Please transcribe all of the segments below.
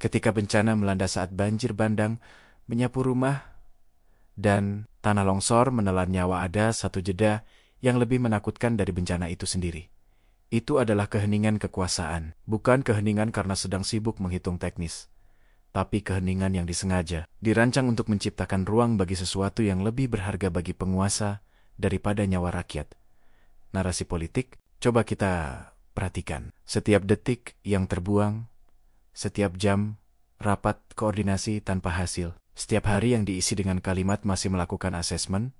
Ketika bencana melanda saat banjir bandang, menyapu rumah, dan tanah longsor menelan nyawa, ada satu jeda yang lebih menakutkan dari bencana itu sendiri. Itu adalah keheningan kekuasaan. Bukan keheningan karena sedang sibuk menghitung teknis, tapi keheningan yang disengaja, dirancang untuk menciptakan ruang bagi sesuatu yang lebih berharga bagi penguasa daripada nyawa rakyat. Narasi politik, coba kita perhatikan. Setiap detik yang terbuang, setiap jam rapat koordinasi tanpa hasil, setiap hari yang diisi dengan kalimat masih melakukan asesmen,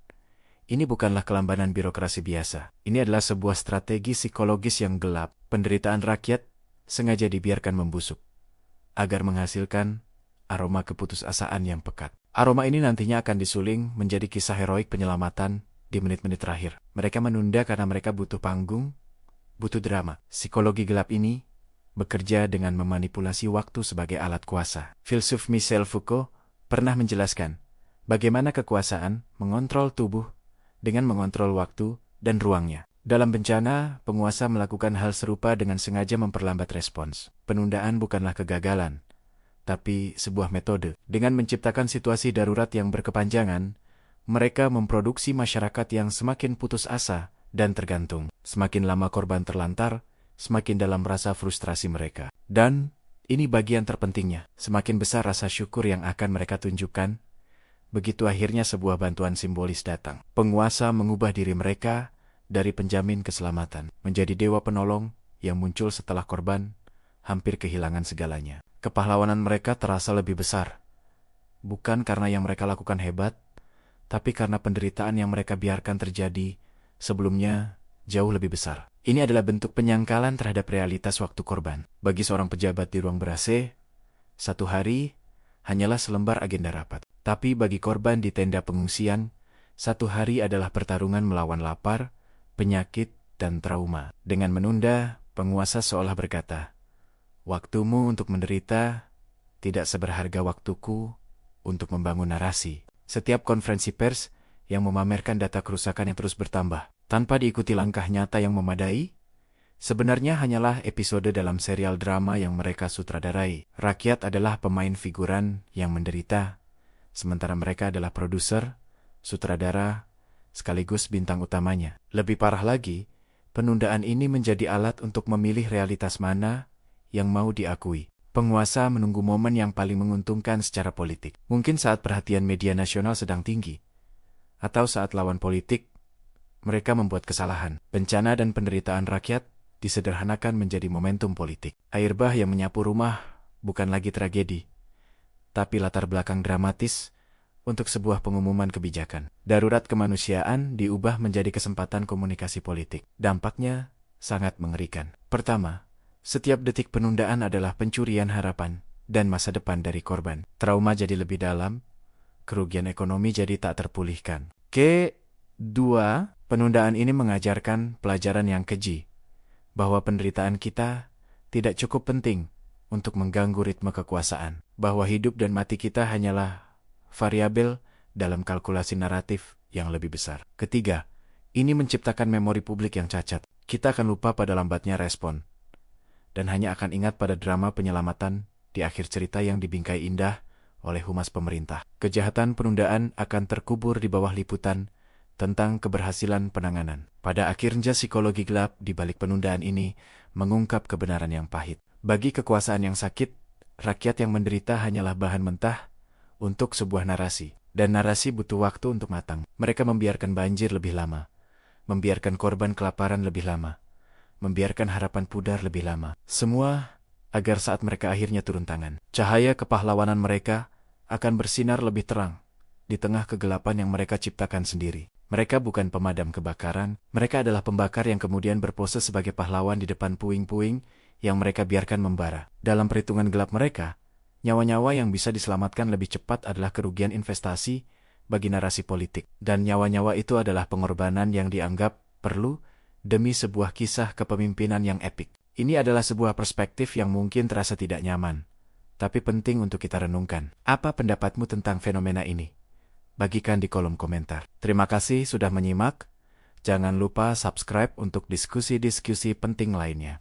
ini bukanlah kelambanan birokrasi biasa. Ini adalah sebuah strategi psikologis yang gelap. Penderitaan rakyat sengaja dibiarkan membusuk agar menghasilkan aroma keputusasaan yang pekat. Aroma ini nantinya akan disuling menjadi kisah heroik penyelamatan di menit-menit terakhir. Mereka menunda karena mereka butuh panggung, butuh drama. Psikologi gelap ini bekerja dengan memanipulasi waktu sebagai alat kuasa. Filsuf Michel Foucault pernah menjelaskan bagaimana kekuasaan mengontrol tubuh dengan mengontrol waktu dan ruangnya. Dalam bencana, penguasa melakukan hal serupa dengan sengaja memperlambat respons. Penundaan bukanlah kegagalan, tapi sebuah metode. Dengan menciptakan situasi darurat yang berkepanjangan, mereka memproduksi masyarakat yang semakin putus asa dan tergantung. Semakin lama korban terlantar, semakin dalam rasa frustrasi mereka. Dan ini bagian terpentingnya, semakin besar rasa syukur yang akan mereka tunjukkan begitu akhirnya sebuah bantuan simbolis datang. Penguasa mengubah diri mereka dari penjamin keselamatan menjadi dewa penolong yang muncul setelah korban hampir kehilangan segalanya. Kepahlawanan mereka terasa lebih besar, bukan karena yang mereka lakukan hebat, tapi karena penderitaan yang mereka biarkan terjadi sebelumnya jauh lebih besar. Ini adalah bentuk penyangkalan terhadap realitas waktu korban. Bagi seorang pejabat di ruang ber-AC, satu hari hanyalah selembar agenda rapat. Tapi bagi korban di tenda pengungsian, satu hari adalah pertarungan melawan lapar, penyakit, dan trauma. Dengan menunda, penguasa seolah berkata, "Waktumu untuk menderita tidak seberharga waktuku untuk membangun narasi." Setiap konferensi pers yang memamerkan data kerusakan yang terus bertambah, tanpa diikuti langkah nyata yang memadai, sebenarnya hanyalah episode dalam serial drama yang mereka sutradarai. Rakyat adalah pemain figuran yang menderita, sementara mereka adalah produser, sutradara, sekaligus bintang utamanya. Lebih parah lagi, penundaan ini menjadi alat untuk memilih realitas mana yang mau diakui. Penguasa menunggu momen yang paling menguntungkan secara politik. Mungkin saat perhatian media nasional sedang tinggi, atau saat lawan politik mereka membuat kesalahan. Bencana dan penderitaan rakyat disederhanakan menjadi momentum politik. Air bah yang menyapu rumah bukan lagi tragedi, tapi latar belakang dramatis untuk sebuah pengumuman kebijakan. Darurat kemanusiaan diubah menjadi kesempatan komunikasi politik. Dampaknya sangat mengerikan. Pertama, setiap detik penundaan adalah pencurian harapan dan masa depan dari korban. Trauma jadi lebih dalam, kerugian ekonomi jadi tak terpulihkan. Kedua, penundaan ini mengajarkan pelajaran yang keji, bahwa penderitaan kita tidak cukup penting untuk mengganggu ritme kekuasaan, bahwa hidup dan mati kita hanyalah variabel dalam kalkulasi naratif yang lebih besar. Ketiga, ini menciptakan memori publik yang cacat. Kita akan lupa pada lambatnya respon, dan hanya akan ingat pada drama penyelamatan di akhir cerita yang dibingkai indah oleh humas pemerintah. Kejahatan penundaan akan terkubur di bawah liputan tentang keberhasilan penanganan. Pada akhirnya psikologi gelap di balik penundaan ini mengungkap kebenaran yang pahit. Bagi kekuasaan yang sakit, rakyat yang menderita hanyalah bahan mentah untuk sebuah narasi. Dan narasi butuh waktu untuk matang. Mereka membiarkan banjir lebih lama, membiarkan korban kelaparan lebih lama, membiarkan harapan pudar lebih lama. Semua agar saat mereka akhirnya turun tangan, cahaya kepahlawanan mereka akan bersinar lebih terang di tengah kegelapan yang mereka ciptakan sendiri. Mereka bukan pemadam kebakaran, mereka adalah pembakar yang kemudian berpose sebagai pahlawan di depan puing-puing yang mereka biarkan membara. Dalam perhitungan gelap mereka, nyawa-nyawa yang bisa diselamatkan lebih cepat adalah kerugian investasi bagi narasi politik. Dan nyawa-nyawa itu adalah pengorbanan yang dianggap perlu demi sebuah kisah kepemimpinan yang epik. Ini adalah sebuah perspektif yang mungkin terasa tidak nyaman, tapi penting untuk kita renungkan. Apa pendapatmu tentang fenomena ini? Bagikan di kolom komentar. Terima kasih sudah menyimak. Jangan lupa subscribe untuk diskusi-diskusi penting lainnya.